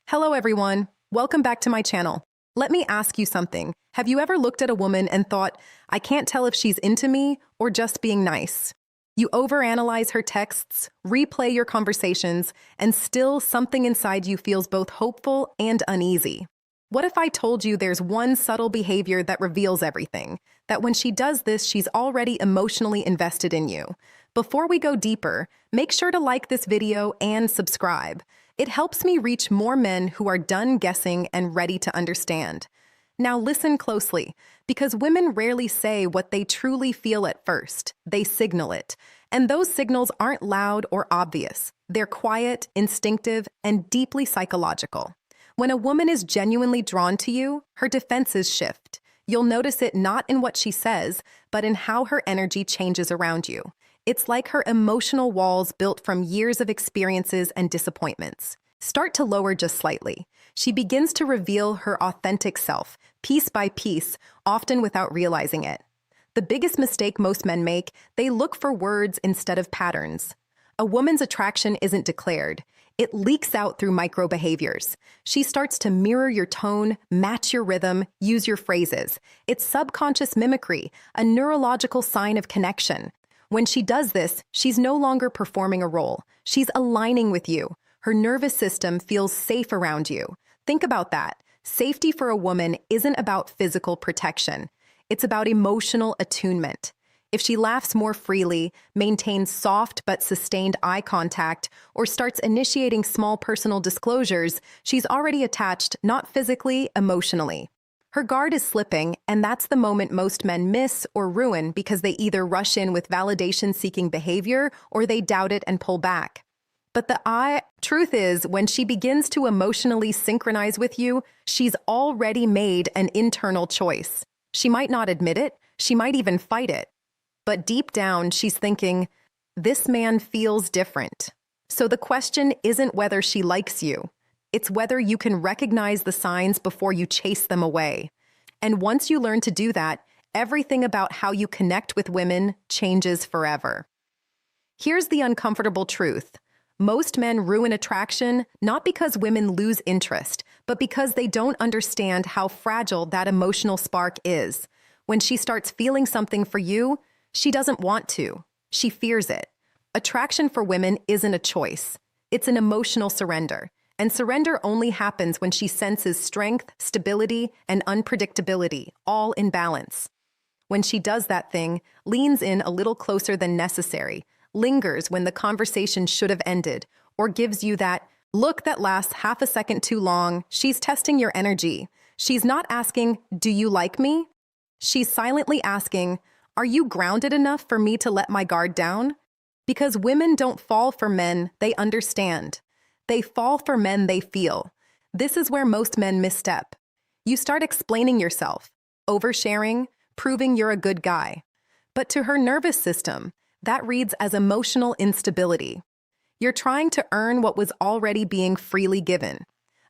Hello everyone, welcome back to my channel. Let me ask you something. Have you ever looked at a woman and thought, I can't tell if she's into me or just being nice? You overanalyze her texts, replay your conversations, and still something inside you feels both hopeful and uneasy. What if I told you there's one subtle behavior that reveals everything? That when she does this, she's already emotionally invested in you. Before we go deeper, make sure to like this video and subscribe. It helps me reach more men who are done guessing and ready to understand. Now listen closely, because women rarely say what they truly feel at first. They signal it. And those signals aren't loud or obvious. They're quiet, instinctive, and deeply psychological. When a woman is genuinely drawn to you, her defenses shift. You'll notice it not in what she says, but in how her energy changes around you. It's like her emotional walls built from years of experiences and disappointments start to lower just slightly. She begins to reveal her authentic self, piece by piece, often without realizing it. The biggest mistake most men make, they look for words instead of patterns. A woman's attraction isn't declared. It leaks out through micro behaviors. She starts to mirror your tone, match your rhythm, use your phrases. It's subconscious mimicry, a neurological sign of connection. When she does this, she's no longer performing a role. She's aligning with you. Her nervous system feels safe around you. Think about that. Safety for a woman isn't about physical protection. It's about emotional attunement. If she laughs more freely, maintains soft but sustained eye contact, or starts initiating small personal disclosures, she's already attached, not physically, emotionally. Her guard is slipping, and that's the moment most men miss or ruin because they either rush in with validation-seeking behavior or they doubt it and pull back. But the truth is, when she begins to emotionally synchronize with you, she's already made an internal choice. She might not admit it, she might even fight it. But deep down, she's thinking, this man feels different. So the question isn't whether she likes you. It's whether you can recognize the signs before you chase them away. And once you learn to do that, everything about how you connect with women changes forever. Here's the uncomfortable truth. Most men ruin attraction not because women lose interest, but because they don't understand how fragile that emotional spark is. When she starts feeling something for you, she doesn't want to. She fears it. Attraction for women isn't a choice. It's an emotional surrender. And surrender only happens when she senses strength, stability, and unpredictability, all in balance. When she does that thing, leans in a little closer than necessary, lingers when the conversation should have ended, or gives you that look that lasts half a second too long, she's testing your energy. She's not asking, do you like me? She's silently asking, are you grounded enough for me to let my guard down? Because women don't fall for men they understand. They fall for men they feel. This is where most men misstep. You start explaining yourself, oversharing, proving you're a good guy. But to her nervous system, that reads as emotional instability. You're trying to earn what was already being freely given.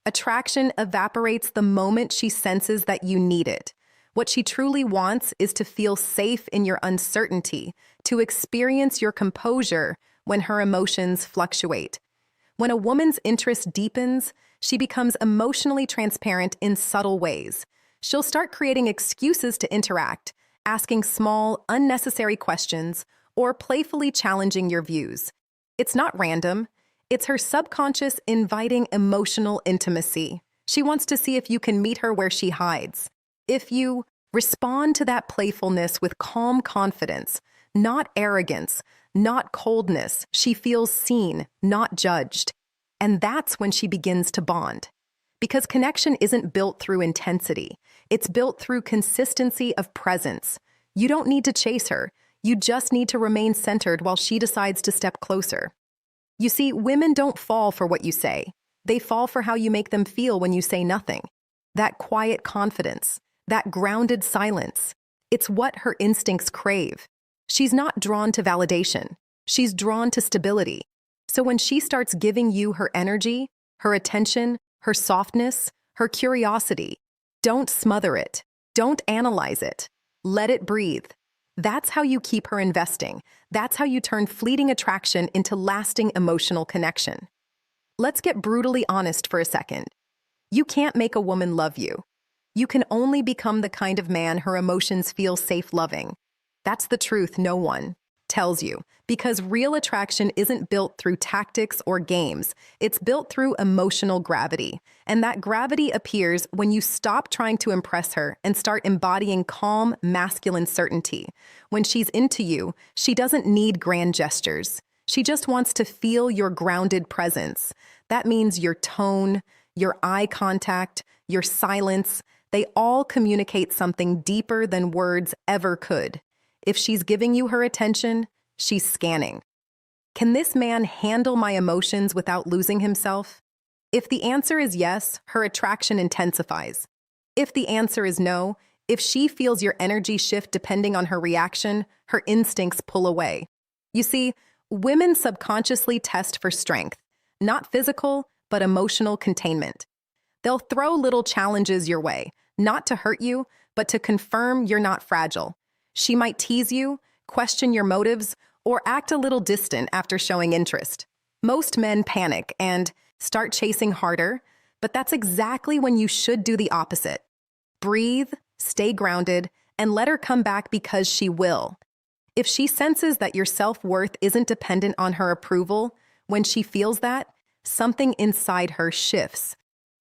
Attraction evaporates the moment she senses that you need it. What she truly wants is to feel safe in your uncertainty, to experience your composure when her emotions fluctuate. When a woman's interest deepens, she becomes emotionally transparent in subtle ways. She'll start creating excuses to interact, asking small, unnecessary questions, or playfully challenging your views. It's not random. It's her subconscious inviting emotional intimacy. She wants to see if you can meet her where she hides. If you respond to that playfulness with calm confidence, not arrogance, not coldness, she feels seen, not judged. And that's when she begins to bond. Because connection isn't built through intensity. It's built through consistency of presence. You don't need to chase her. You just need to remain centered while she decides to step closer. You see, women don't fall for what you say. They fall for how you make them feel when you say nothing. That quiet confidence, that grounded silence. It's what her instincts crave. She's not drawn to validation. She's drawn to stability. So when she starts giving you her energy, her attention, her softness, her curiosity, don't smother it. Don't analyze it. Let it breathe. That's how you keep her investing. That's how you turn fleeting attraction into lasting emotional connection. Let's get brutally honest for a second. You can't make a woman love you. You can only become the kind of man her emotions feel safe loving. That's the truth no one tells you, because real attraction isn't built through tactics or games. It's built through emotional gravity. And that gravity appears when you stop trying to impress her and start embodying calm, masculine certainty. When she's into you, she doesn't need grand gestures. She just wants to feel your grounded presence. That means your tone, your eye contact, your silence, they all communicate something deeper than words ever could. If she's giving you her attention, she's scanning. Can this man handle my emotions without losing himself? If the answer is yes, her attraction intensifies. If the answer is no, if she feels your energy shift depending on her reaction, her instincts pull away. You see, women subconsciously test for strength, not physical, but emotional containment. They'll throw little challenges your way, not to hurt you, but to confirm you're not fragile. She might tease you, question your motives, or act a little distant after showing interest. Most men panic and start chasing harder, but that's exactly when you should do the opposite. Breathe, stay grounded, and let her come back because she will. If she senses that your self-worth isn't dependent on her approval, when she feels that, something inside her shifts.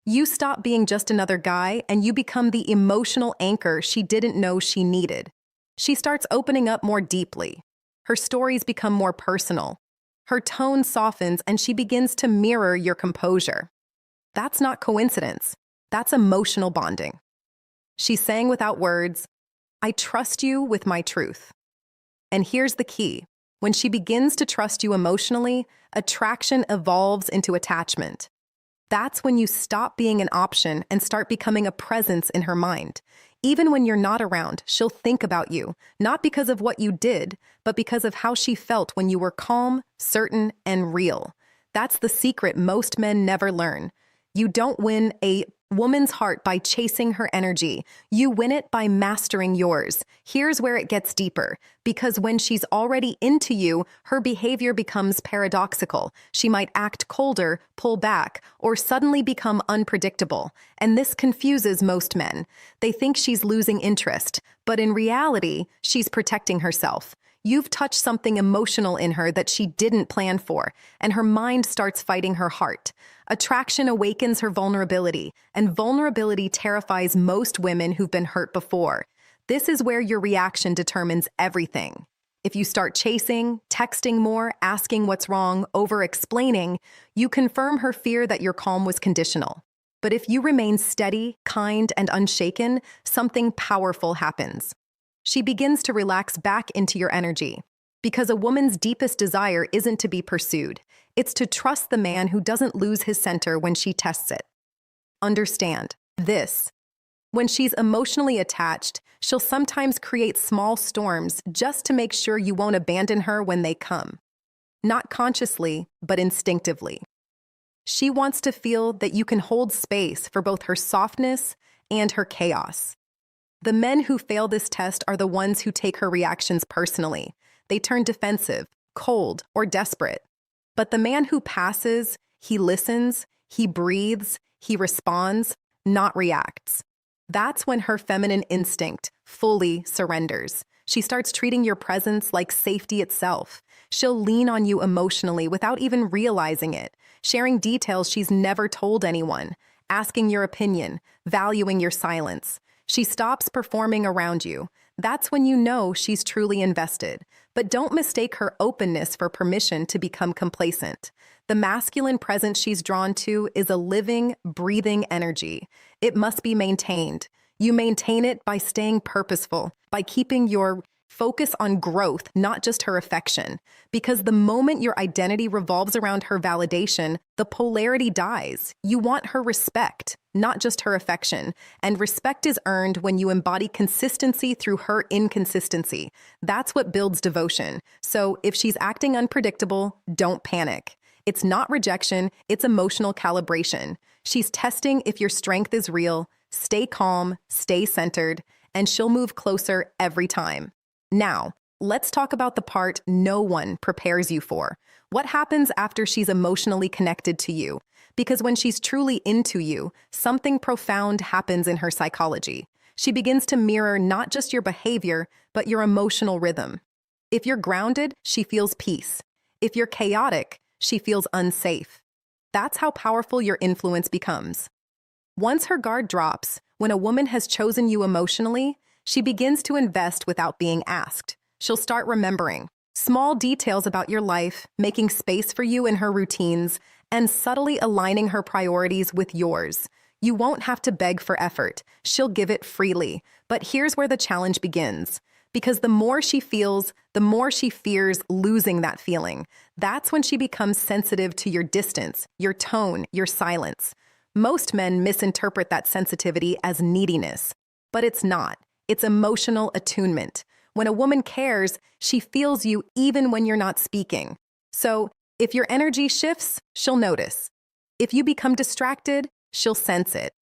You stop being just another guy and you become the emotional anchor she didn't know she needed. She starts opening up more deeply. Her stories become more personal. Her tone softens and she begins to mirror your composure. That's not coincidence. That's emotional bonding. She's saying without words, I trust you with my truth. And here's the key. When she begins to trust you emotionally, attraction evolves into attachment. That's when you stop being an option and start becoming a presence in her mind. Even when you're not around, she'll think about you, not because of what you did, but because of how she felt when you were calm, certain, and real. That's the secret most men never learn. You don't win a woman's heart by chasing her energy. You win it by mastering yours. Here's where it gets deeper. Because when she's already into you, her behavior becomes paradoxical. She might act colder, pull back, or suddenly become unpredictable. And this confuses most men. They think she's losing interest, but in reality, she's protecting herself. You've touched something emotional in her that she didn't plan for, and her mind starts fighting her heart. Attraction awakens her vulnerability, and vulnerability terrifies most women who've been hurt before. This is where your reaction determines everything. If you start chasing, texting more, asking what's wrong, over-explaining, you confirm her fear that your calm was conditional. But if you remain steady, kind, and unshaken, something powerful happens. She begins to relax back into your energy. Because a woman's deepest desire isn't to be pursued. It's to trust the man who doesn't lose his center when she tests it. Understand this. When she's emotionally attached, she'll sometimes create small storms just to make sure you won't abandon her when they come. Not consciously, but instinctively. She wants to feel that you can hold space for both her softness and her chaos. The men who fail this test are the ones who take her reactions personally. They turn defensive, cold, or desperate. But the man who passes, he listens, he breathes, he responds, not reacts. That's when her feminine instinct fully surrenders. She starts treating your presence like safety itself. She'll lean on you emotionally without even realizing it, sharing details she's never told anyone, asking your opinion, valuing your silence. She stops performing around you. That's when you know she's truly invested. But don't mistake her openness for permission to become complacent. The masculine presence she's drawn to is a living, breathing energy. It must be maintained. You maintain it by staying purposeful, by keeping your focus on growth, not just her affection. Because the moment your identity revolves around her validation, the polarity dies. You want her respect, not just her affection. And respect is earned when you embody consistency through her inconsistency. That's what builds devotion. So if she's acting unpredictable, don't panic. It's not rejection, it's emotional calibration. She's testing if your strength is real. Stay calm, stay centered, and she'll move closer every time. Now, let's talk about the part no one prepares you for. What happens after she's emotionally connected to you? Because when she's truly into you, something profound happens in her psychology. She begins to mirror not just your behavior, but your emotional rhythm. If you're grounded, she feels peace. If you're chaotic, she feels unsafe. That's how powerful your influence becomes. Once her guard drops, when a woman has chosen you emotionally, she begins to invest without being asked. She'll start remembering small details about your life, making space for you in her routines, and subtly aligning her priorities with yours. You won't have to beg for effort. She'll give it freely. But here's where the challenge begins. Because the more she feels, the more she fears losing that feeling. That's when she becomes sensitive to your distance, your tone, your silence. Most men misinterpret that sensitivity as neediness, but it's not. It's emotional attunement. When a woman cares, she feels you even when you're not speaking. So, if your energy shifts, she'll notice. If you become distracted, she'll sense it.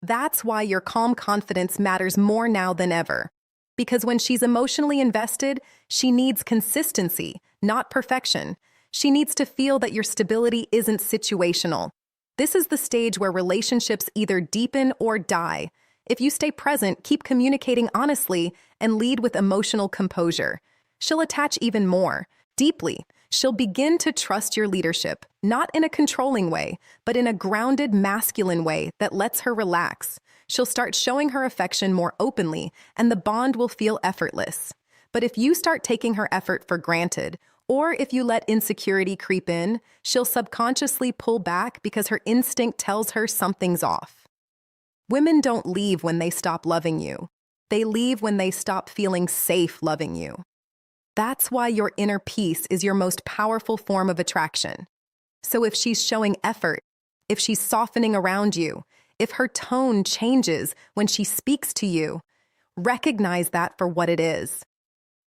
That's why your calm confidence matters more now than ever. Because when she's emotionally invested, she needs consistency, not perfection. She needs to feel that your stability isn't situational. This is the stage where relationships either deepen or die. If you stay present, keep communicating honestly, and lead with emotional composure, she'll attach even more, deeply. She'll begin to trust your leadership, not in a controlling way, but in a grounded, masculine way that lets her relax. She'll start showing her affection more openly, and the bond will feel effortless. But if you start taking her effort for granted, or if you let insecurity creep in, she'll subconsciously pull back because her instinct tells her something's off. Women don't leave when they stop loving you. They leave when they stop feeling safe loving you. That's why your inner peace is your most powerful form of attraction. So if she's showing effort, if she's softening around you, if her tone changes when she speaks to you, recognize that for what it is.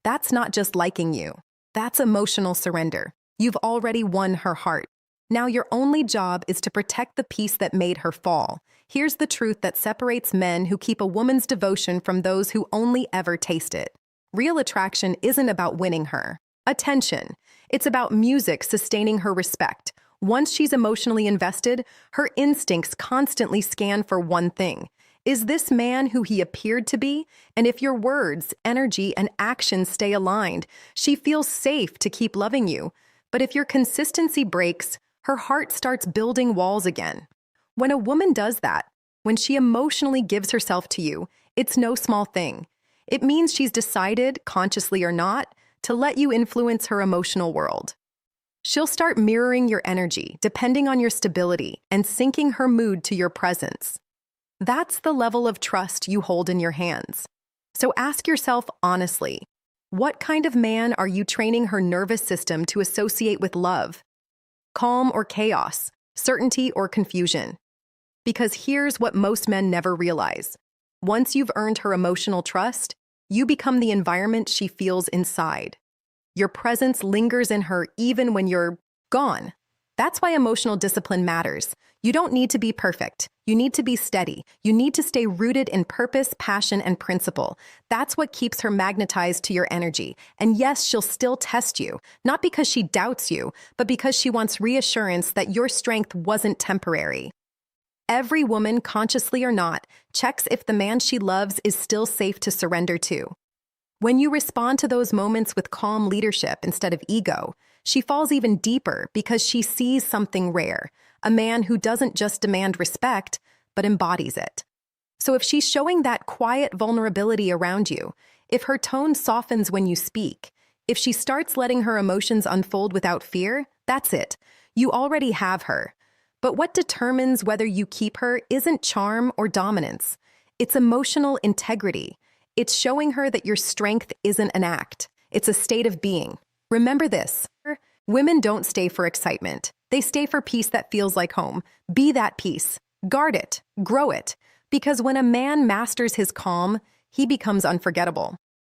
That's not just liking you. That's emotional surrender. You've already won her heart. Now your only job is to protect the piece that made her fall. Here's the truth that separates men who keep a woman's devotion from those who only ever taste it. Real attraction isn't about winning her attention. It's about music sustaining her respect. Once she's emotionally invested, her instincts constantly scan for one thing. Is this man who he appeared to be? And if your words, energy, and actions stay aligned, she feels safe to keep loving you. But if your consistency breaks, her heart starts building walls again. When a woman does that, when she emotionally gives herself to you, it's no small thing. It means she's decided, consciously or not, to let you influence her emotional world. She'll start mirroring your energy, depending on your stability, and syncing her mood to your presence. That's the level of trust you hold in your hands. So ask yourself honestly, what kind of man are you training her nervous system to associate with love? Calm or chaos, certainty or confusion? Because here's what most men never realize. Once you've earned her emotional trust, you become the environment she feels inside. Your presence lingers in her even when you're gone. That's why emotional discipline matters. You don't need to be perfect. You need to be steady. You need to stay rooted in purpose, passion, and principle. That's what keeps her magnetized to your energy. And yes, she'll still test you, not because she doubts you, but because she wants reassurance that your strength wasn't temporary. Every woman, consciously or not, checks if the man she loves is still safe to surrender to. When you respond to those moments with calm leadership instead of ego, she falls even deeper because she sees something rare, a man who doesn't just demand respect, but embodies it. So if she's showing that quiet vulnerability around you, if her tone softens when you speak, if she starts letting her emotions unfold without fear, that's it. You already have her. But what determines whether you keep her isn't charm or dominance. It's emotional integrity. It's showing her that your strength isn't an act. It's a state of being. Remember this. Women don't stay for excitement. They stay for peace that feels like home. Be that peace. Guard it. Grow it. Because when a man masters his calm, he becomes unforgettable.